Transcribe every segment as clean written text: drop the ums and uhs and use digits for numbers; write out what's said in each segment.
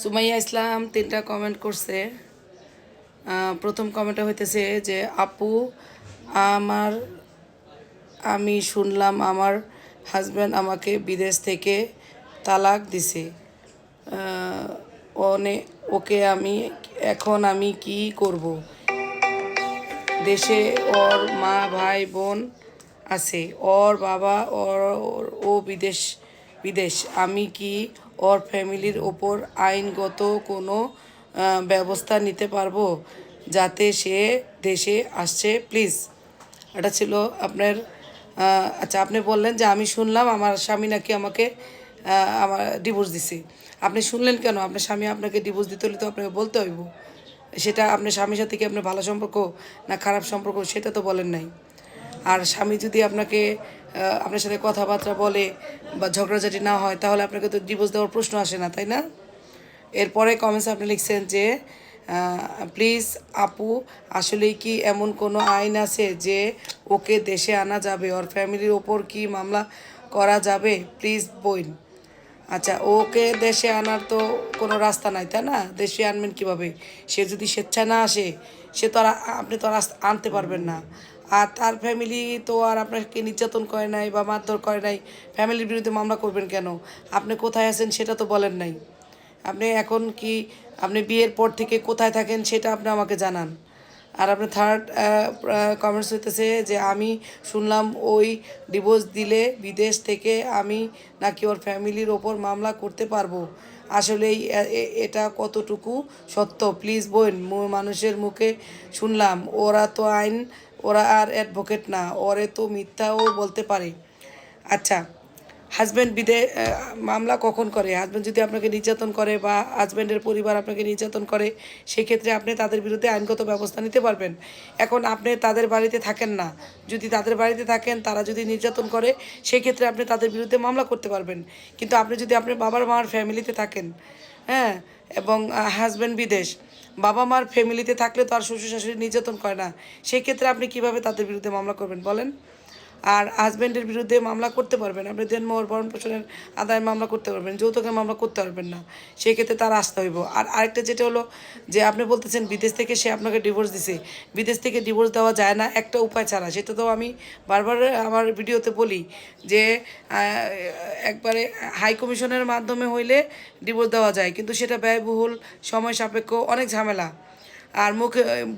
সুমাইয়া ইসলাম 3টা কমেন্ট করছে। প্রথম কমেন্টটা হইতেছে যে আপু আমার আমি শুনলাম আমার হাজব্যান্ড আমাকে বিদেশ থেকে তালাক দিছে। অনে ওকে এখন আমি কি করব? দেশে ওর মা ভাই বোন আছে, ওর বাবা ও বিদেশ বিদেশ আমি কি ওর ফ্যামিলির ওপর আইনগত কোনো ব্যবস্থা নিতে পারবো যাতে সে দেশে আসছে? প্লিজ। এটা ছিল আপনার। আচ্ছা, আপনি বললেন যে আমি শুনলাম আমার স্বামী নাকি আমাকে আমার ডিভোর্স দিছে। আপনি শুনলেন কেন? আপনার স্বামী আপনাকে ডিভোর্স দিতে হলে তো আপনাকে বলতে হইব। সেটা আপনার স্বামীর সাথে কি আপনার ভালো সম্পর্ক না খারাপ সম্পর্ক সেটা তো বলেন নাই। আর স্বামী যদি আপনাকে আপনার সাথে কথাবার্তা বলে বা ঝগড়াঝাটি না হয় তাহলে আপনাকে তো ডিভোর্স দেওয়ার প্রশ্ন আসে না, তাই না? এরপরে কমেন্টস আপনি লিখছেন যে প্লিজ আপু আসলেই কি এমন কোনো আইন আছে যে ওকে দেশে আনা যাবে? ওর ফ্যামিলির ওপর কি মামলা করা যাবে? প্লিজ বোন। আচ্ছা, ওকে দেশে আনার তো কোনো রাস্তা নাই, তাই না? দেশে আনবেন কীভাবে? সে যদি স্বেচ্ছায় না আসে সে তো আর আপনি তো আর আনতে পারবেন না। আর তার ফ্যামিলি তো আর আপনাকে নির্যাতন করে নাই বা মারধর করে নাই, ফ্যামিলির বিরুদ্ধে মামলা করবেন কেন? আপনি কোথায় আছেন সেটা তো বলেন নাই। আপনি এখন কি আপনি বিয়ের পর থেকে কোথায় থাকেন সেটা আপনি আমাকে জানান। আর আপনার থার্ড কমেন্টস হইতেছে যে আমি শুনলাম ওই ডিভোর্স দিলে বিদেশ থেকে আমি নাকি ওর ফ্যামিলির ওপর মামলা করতে পারবো। আসলেই এটা কতটুকু সত্য? প্লিজ বোন, মানুষের মুখে শুনলাম ওরা আর অ্যাডভোকেট না, ওরে তো মিথ্যাও বলতে পারে। আচ্ছা, হাজব্যান্ড মামলা কখন করে? হাজব্যান্ড যদি আপনাকে নির্যাতন করে বা হাজব্যান্ডের পরিবার আপনাকে নির্যাতন করে সেক্ষেত্রে আপনি তাদের বিরুদ্ধে আইনগত ব্যবস্থা নিতে পারবেন। এখন আপনি তাদের বাড়িতে থাকেন না, যদি তাদের বাড়িতে থাকেন তারা যদি নির্যাতন করে সেক্ষেত্রে আপনি তাদের বিরুদ্ধে মামলা করতে পারবেন। কিন্তু আপনি যদি আপনার বাবার মার ফ্যামিলিতে থাকেন, হ্যাঁ, এবং হাজব্যান্ড বিদেশ, বাবা মার ফ্যামিলিতে থাকলে তো আর শ্বশুর শাশুড়ি নির্যাতন করে না, সেক্ষেত্রে আপনি কিভাবে তাদের বিরুদ্ধে মামলা করবেন বলেন? আর হাজব্যান্ডের বিরুদ্ধে মামলা করতে পারবেন, আপনি জন্ম ভরণ পোষণের আদায় মামলা করতে পারবেন, যৌতুকের মামলা করতে পারবেন না। সেই ক্ষেত্রে তার আসতে হইব। আর আরেকটা যেটা হলো যে আপনি বলতেছেন বিদেশ থেকে সে আপনাকে ডিভোর্স দিছে। বিদেশ থেকে ডিভোর্স দেওয়া যায় না একটা উপায় ছাড়া, সেটা তো আমি বারবার আমার ভিডিওতে বলি যে একবারে হাই কমিশনের মাধ্যমে হইলে ডিভোর্স দেওয়া যায়, কিন্তু সেটা ব্যয়বহুল, সময় সাপেক্ষ, অনেক ঝামেলা। আর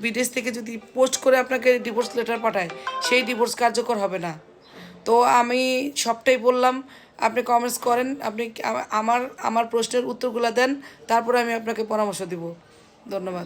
বিদেশ থেকে যদি পোস্ট করে আপনাকে ডিভোর্স লেটার পাঠায় সেই ডিভোর্স কার্যকর হবে না। তো আমি সবটাই বললাম, আপনি কমেন্টস করেন, আপনি আমার আমার প্রশ্নের উত্তরগুলো দেন, তারপরে আমি আপনাকে পরামর্শ দিব। ধন্যবাদ।